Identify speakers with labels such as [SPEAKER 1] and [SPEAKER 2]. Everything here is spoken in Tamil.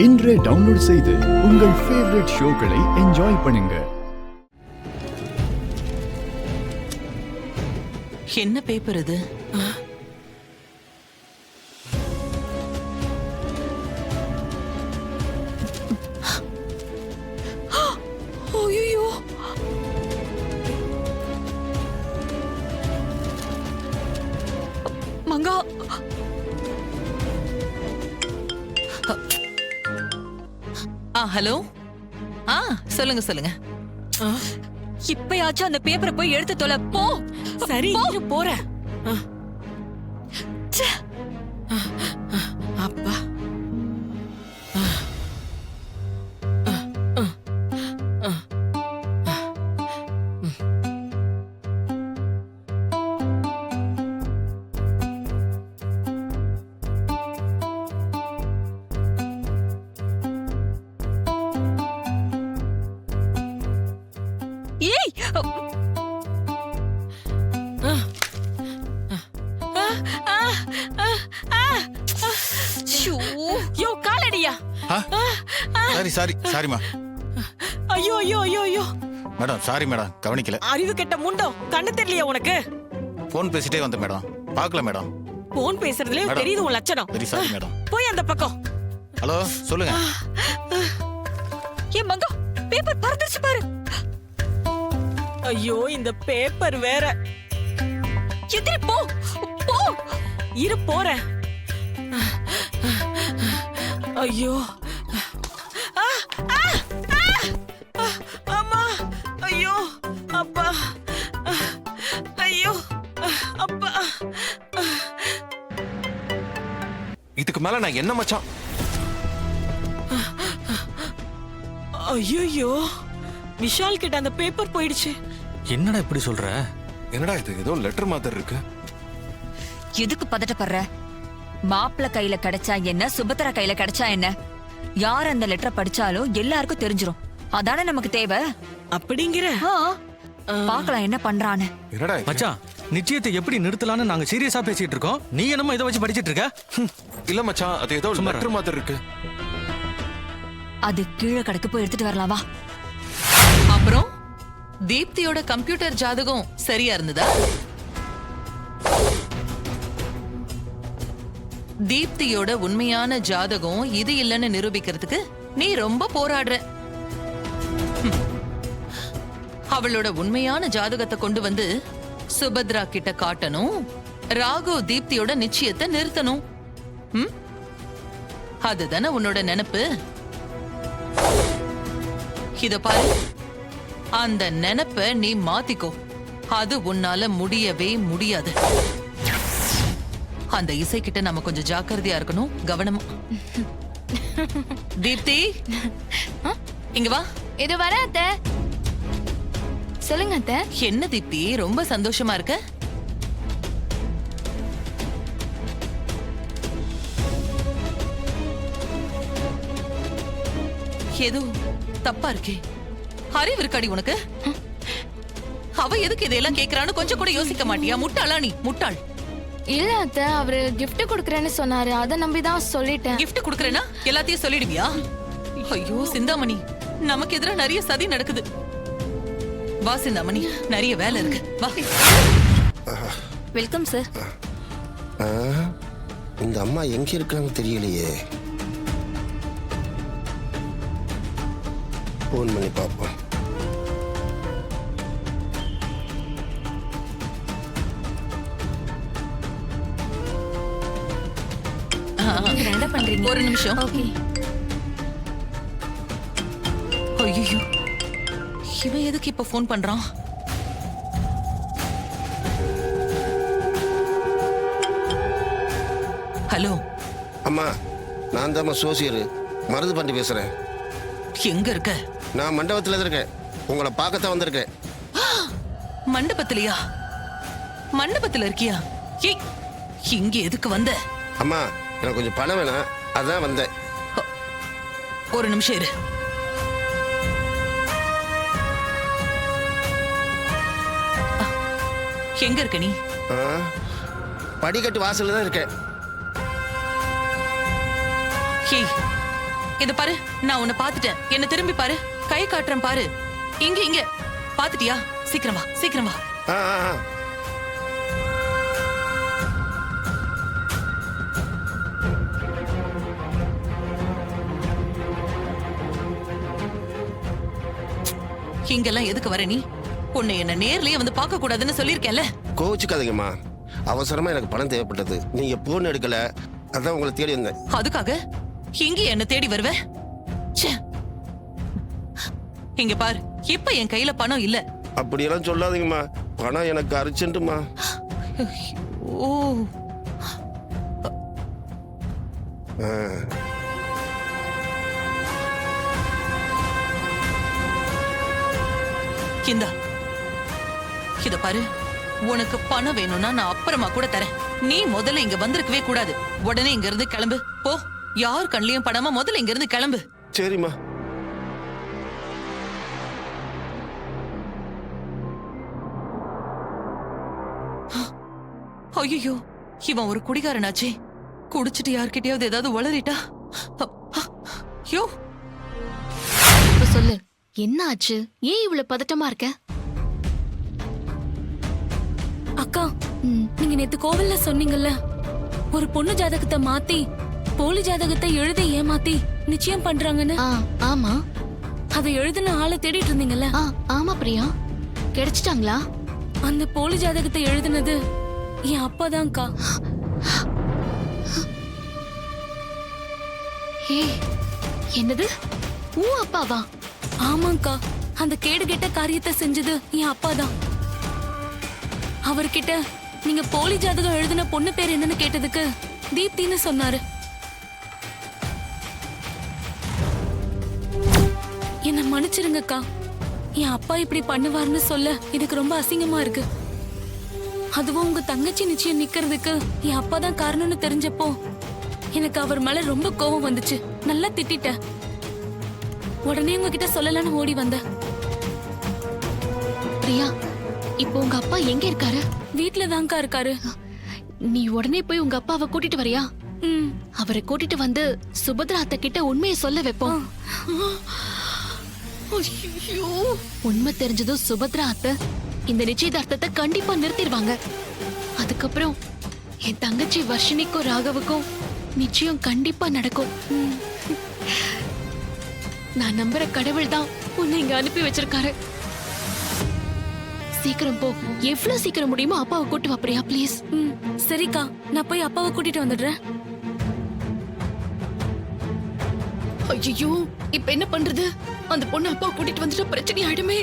[SPEAKER 1] இன்றே டவுன்லோட் செய்து உங்கள் ஃபேவரட் ஷோக்களை என்ஜாய் பண்ணுங்க.
[SPEAKER 2] என்ன பேப்பர் இது? ஐயோ, மங்கா, ஹலோ. சொல்லுங்க சொல்லுங்க.
[SPEAKER 3] இப்பயாச்சும் அந்த பேப்பரை போய் எடுத்து தொலை. போ.
[SPEAKER 2] சரி, போறேன்.
[SPEAKER 3] அப்பா, ஏய், யோ காலடியா.
[SPEAKER 4] சாரிமா.
[SPEAKER 3] ஐயோ ஐயோ ஐயோ ஐயோ
[SPEAKER 4] மேடம், சாரி மேடம், கவனிக்கல.
[SPEAKER 3] அறிவு கெட்ட முண்டோ, கண்ணு தெரியலையா உனக்கு?
[SPEAKER 4] போன் பேசிட்டே வந்தேன் மேடம், பார்க்கல மேடம்.
[SPEAKER 3] போன் பேசுறதுல தெரியுது உன் லட்சணம்.
[SPEAKER 4] Very sorry madam.
[SPEAKER 3] போய் அந்த பக்கம்.
[SPEAKER 4] ஹலோ, சொல்லுங்க.
[SPEAKER 3] ஏ மங்கா, பேப்பர் பறந்துருச்சு பாரு. ஐயோ, இந்த பேப்பர் வேற. எதிரி போ போ. இரு போறேன். ஐயோ, அம்மா, ஐயோ, அப்பா, ஐயோ, அப்பா.
[SPEAKER 5] இதுக்கு மேல நான் என்ன மச்சான்?
[SPEAKER 3] ஐயோ, விஷால் கிட்ட அந்த பேப்பர் போயிடுச்சு.
[SPEAKER 6] என்னடா இப்படி சொல்ற?
[SPEAKER 5] என்னடா இது, ஏதோ லெட்டர் மாதிரி இருக்கு.
[SPEAKER 7] எதுக்கு பதட்டப்படுற? மாப்பிள்ள கையில கிடைச்சா என்ன, சுபத்ரா கையில கிடைச்சா என்ன? யார் அந்த லெட்டரை படிச்சாலும் எல்லாருக்கும் தெரிஞ்சிரும். அதானே நமக்கு தேவை.
[SPEAKER 3] அப்படிங்கிற?
[SPEAKER 7] பாக்கலாம் என்ன பண்றான்னு.
[SPEAKER 5] என்னடா இது?
[SPEAKER 6] மச்சான், நிச்சயத்தை எப்படி நிறுத்தலாம்னு நாங்க சீரியஸா பேசிட்டு இருக்கோம். நீ என்னமோ இதை வச்சு படிச்சிட்டு இருக்க?
[SPEAKER 5] இல்ல மச்சான், அது ஏதோ லெட்டர் மாதிரி இருக்கு.
[SPEAKER 7] அது கீழே கடக்கு போய் எடுத்துட்டு வரலாம் வா.
[SPEAKER 2] அப்புறம் தீப்தியோட கம்ப்யூட்டர் ஜாதகம் சரியா இருந்ததா? தீப்தியோட உண்மையான ஜாதகம் இது இல்லைன்னு நிரூபிக்கிறதுக்கு நீ ரொம்ப போராடுற. அவளோட உண்மையான ஜாதகத்தை கொண்டு வந்து சுபத்ரா கிட்ட காட்டணும். ராகு தீப்தியோட நிச்சயத்தை நிறுத்தணும். அதுதானே உன்னோட நினைப்பு. இத பாரு, அந்த நினைப்ப நீ மாத்திக்கோ. அது உன்னால முடியவே முடியாது. அந்த இசை கிட்ட நம்ம கொஞ்சம் ஜாக்கிரதையா இருக்கணும், கவனமா. தீப்தி, இங்க வா.
[SPEAKER 8] இது வர அத்தை. சொல்லுங்க அத்தை.
[SPEAKER 2] என்ன தீப்தி, ரொம்ப சந்தோஷமா இருக்க? ஏதோ தப்பா இருக்கே. அறிவு இருக்காடி உனக்கு? அவ எதுக்கு இதெல்லாம் கேக்குறான்னு கொஞ்சம் கூட யோசிக்க மாட்டியா? முட்டாளா நீ, முட்டாள்.
[SPEAKER 8] இல்ல அத்தை, அவரு gift கொடுக்கறேன்னு சொன்னாரு. அத நம்பி தான் சொல்லிட்டேன்.
[SPEAKER 2] gift கொடுக்கறேனா எல்லாத்தையும் சொல்லிடுவியா? ஐயோ சிந்தாமணி, நமக்கு எதிரா நிறைய சதி நடக்குது. வா சிந்தாமணி, நிறைய வேலை இருக்கு, வா.
[SPEAKER 7] Welcome sir.
[SPEAKER 9] இந்த அம்மா எங்க இருக்காங்க தெரியலையே. போன் பண்ணி பார்ப்போம்.
[SPEAKER 7] என்ன பண்றீங்க?
[SPEAKER 2] ஒரு நிமிஷம்.
[SPEAKER 7] ஓகே.
[SPEAKER 2] ஐயோ, இவன் எதுக்கு இப்ப போன் பண்றான்? ஹலோ
[SPEAKER 9] அம்மா, நான் தான் சோசியர் மருது பண்ணி பேசுறேன்.
[SPEAKER 2] எங்க இருக்க?
[SPEAKER 9] நான் மண்டபத்தில் இருக்கேன். உங்களை பார்க்கத்தான் வந்திருக்கேன்.
[SPEAKER 2] மண்டபத்திலயா? மண்டபத்துல இருக்கியா? ஏய், இங்க எதுக்கு வந்த?
[SPEAKER 9] அம்மா, எனக்கு கொஞ்சம் பணம் வேணாம், அதான் வந்தேன்.
[SPEAKER 2] ஒரு நிமிஷம் இரு. எங்க இருக்க நீ?
[SPEAKER 9] படிக்கட்டு வாசல்ல தான் இருக்கேன்.
[SPEAKER 2] ஏய், இத பாரு, நான் உன்னை பாத்துட்டேன். என்ன திரும்பி பாரு, கை காட்டுறேன் பாரு. இங்க இங்க பாத்துட்டியா? சீக்கிரம் வா, சீக்கிரம் வா.
[SPEAKER 9] ஆ ஆ, ஆ.
[SPEAKER 2] இங்கெல்லாம் எதுக்கு வர நீ? உன்னை என்ன நேர்லயே வந்து பார்க்க கூடாதுன்னு சொல்லிருக்கேன்ல.
[SPEAKER 9] கோவிச்சுக்காதீங்கம்மா, அவசரமா எனக்கு பணம் தேவைப்பட்டது. நீங்க போன் எடுக்கல, அதான் உங்களை தேடி வந்தேன்.
[SPEAKER 2] அதுக்காக இங்க என்ன தேடி வருவ? ச்சே. இங்க பாரு, இப்ப என் கையில பணம் இல்ல.
[SPEAKER 9] அப்படியெல்லாம் சொல்லாதீங்கம்மா, பணம் எனக்கு அர்ஜென்ட்டுமா.
[SPEAKER 2] ஓ, இந்தா இத பாரு, உனக்கு பணம் வேணும்னா நான் அப்புறமா கூட தரேன். நீ முதல்ல இங்க வந்திருக்கவே கூடாது. உடனே இங்க இருந்து கிளம்பு போ. யார் கண்லயும் படாம முதல்ல இங்க இருந்து கிளம்பு.
[SPEAKER 9] சரிம்மா.
[SPEAKER 2] ஐயோ, இவன் ஒரு குடிகாரனாச்சே. குடிச்சிட்டு யார்கிட்டயாவது ஏதாவது உளறிட்டா? யோ,
[SPEAKER 8] இப்ப சொல்லு, என்ன ஆச்சு? ஏன் இவ்வளவு பதட்டமா இருக்க?
[SPEAKER 3] அக்கா, நீங்க நேத்து கோவில்ல சொன்னீங்கல்ல, ஒரு பொண்ணு ஜாதகத்தை மாத்தி போலி ஜாதகத்தை எழுதி ஏமாத்தி நிச்சயம் பண்றாங்கன்னு.
[SPEAKER 8] ஆமா.
[SPEAKER 3] அதை எழுதின ஆளை தேடிட்டு இருந்தீங்கல்ல.
[SPEAKER 8] ஆமா பிரியா, கிடைச்சிட்டாங்களா?
[SPEAKER 3] அந்த போலி ஜாதகத்தை எழுதினது என் அப்பாதான்க்கா.
[SPEAKER 8] ஏய், என்னது? உன் அப்பாவா?
[SPEAKER 3] ஆமாங்கா, அந்த கேடு கெட்ட காரியத்தை செஞ்சது என் அப்பாதான். அவர்கிட்ட நீங்க போலி ஜாதகம் எழுதின பொண்ணு பேர் என்னன்னு கேட்டதுக்கு தீப்தின்னு சொன்னாரு. என்ன மன்னிச்சிருங்கக்கா, என் அப்பா இப்படி பண்ணுவார்னு சொல்ல எனக்கு ரொம்ப அசிங்கமா இருக்கு. அதுவும் உங்க தங்கச்சி நிச்சயம் நிக்கிறதுக்கு என் அப்பா தான் காரணம்னு தெரிஞ்சப்போ எனக்கு அவர் மேல ரொம்ப கோபம் வந்துச்சு. நல்லா திட்டிட்டேன். உடனே உங்ககிட்ட சொல்லலான்னு ஓடி வந்தேன்.
[SPEAKER 8] பிரியா, இப்போ உங்க அப்பா எங்க இருக்காரு?
[SPEAKER 3] வீட்ல தான்க்கா இருக்காரு.
[SPEAKER 8] நீ உடனே போய் உங்க அப்பாவை கூட்டிட்டு வரியா?
[SPEAKER 3] ம்.
[SPEAKER 8] அவரை கூட்டிட்டு வந்து சுபத்ரா அத்தை கிட்ட உண்மையை சொல்ல வைப்போம். ஐயோ, உண்மை தெரிஞ்சதும் சுபத்ரா அத்தை இந்த நிச்சயதார்த்தத்தை கண்டிப்பா நிறுத்திடுவாங்க. அதுக்கப்புறம் என் தங்கச்சி வர்ஷினிக்கும் ராகவுக்கும் நிச்சயம் கண்டிப்பா நடக்கும். நான் நம்புற கடவுள் தான் உன்னை இங்க அனுப்பி வச்சிருக்காரு. சீக்கிரம் போ, எவ்வளவு சீக்கிரம் முடியுமோ அப்பாவை கூட்டு வா பிரியா, ப்ளீஸ்.
[SPEAKER 3] சரிக்கா, நான் போய் அப்பாவை கூட்டிட்டு வந்துடுறேன்.
[SPEAKER 8] ஐயோ, இப்ப என்ன பண்றது? அந்த பொண்ணு அப்பாவை கூட்டிட்டு வந்துட்டு பிரச்சனை ஆயிடுமே.